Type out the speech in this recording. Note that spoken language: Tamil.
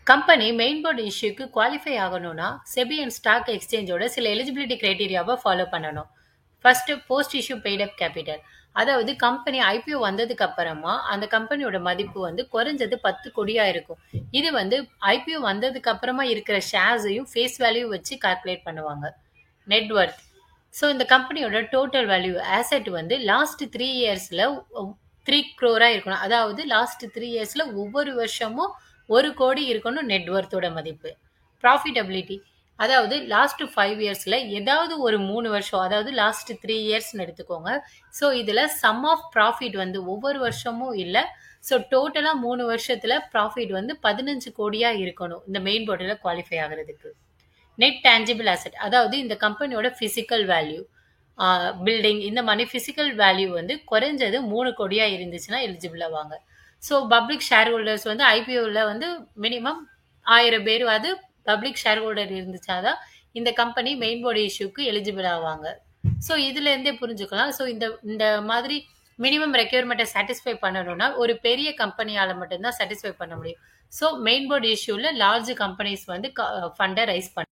கம்பெனி மெயின் போர்டு இஷ்யூக்கு குவாலிஃபை ஆகணும்னா செபி அண்ட் ஸ்டாக் எக்ஸ்சேஞ்சோட சில எலிஜிபிலிட்டி கிரைட்டீரியாவை ஃபாலோ பண்ணணும். ஃபர்ஸ்ட் போஸ்ட் இஷ்யூ பெய்ட் அப் கேபிட்டல். அதாவது கம்பெனி ஐபிஓ வந்ததுக்கு அப்புறமா அந்த கம்பெனியோட மதிப்பு குறைஞ்சது 10 கோடியா இருக்கும். இது ஐபிஓ வந்ததுக்கு அப்புறமா இருக்கிற ஷேர்ஸையும் ஃபேஸ் வேல்யூ வச்சு கால்குலேட் பண்ணுவாங்க. நெட்வொர்த். ஸோ இந்த கம்பெனியோட டோட்டல் வேல்யூ ஆசெட் லாஸ்ட் 3 இயர்ஸ்ல 3 crore இருக்கணும். அதாவது லாஸ்ட் 3 இயர்ஸ்ல ஒவ்வொரு வருஷமும் 1 கோடி இருக்கணும் நெட்வொர்த்தோட மதிப்பு. ப்ராஃபிட்டபிலிட்டி. அதாவது லாஸ்ட் 5 இயர்ஸ்ல ஏதாவது ஒரு 3 வருஷம், அதாவது லாஸ்ட் 3 இயர்ஸ்னு எடுத்துக்கோங்க. ஸோ இதுல சம் ஆஃப் ப்ராஃபிட் ஒவ்வொரு வருஷமும் இல்லை. ஸோ டோட்டலா 3 வருஷத்துல ப்ராஃபிட் 15 கோடியா இருக்கணும் இந்த மெயின் போர்டில் குவாலிஃபை ஆகிறதுக்கு. Net tangible asset. அதாவது இந்த கம்பெனியோட பிசிக்கல் வேல்யூ, பில்டிங், இந்த மாதிரி பிசிக்கல் வேல்யூ குறைஞ்சது 3 கோடியா இருந்துச்சுன்னா எலிஜிபிள் ஆவாங்க. ஸோ பப்ளிக் ஷேர் ஹோல்டர்ஸ் ஐபிஓவில் மினிமம் 1000 பேர் பப்ளிக் ஷேர் ஹோல்டர் இருந்துச்சாதான் இந்த கம்பெனி மெயின் போர்டு இஷ்யூக்கு எலிஜிபிள் ஆவாங்க. ஸோ இதுல இருந்தே புரிஞ்சுக்கலாம். ஸோ இந்த இந்த மாதிரி மினிமம் ரெக்யர்மெண்ட்டை சாட்டிஸ்ஃபை பண்ணணும்னா ஒரு பெரிய கம்பெனியால மட்டும்தான் சாட்டிஸ்ஃபை பண்ண முடியும். ஸோ மெயின் போர்டு இஷ்யூல லார்ஜ் கம்பெனிஸ் ஃபண்டை ரைஸ் பண்ண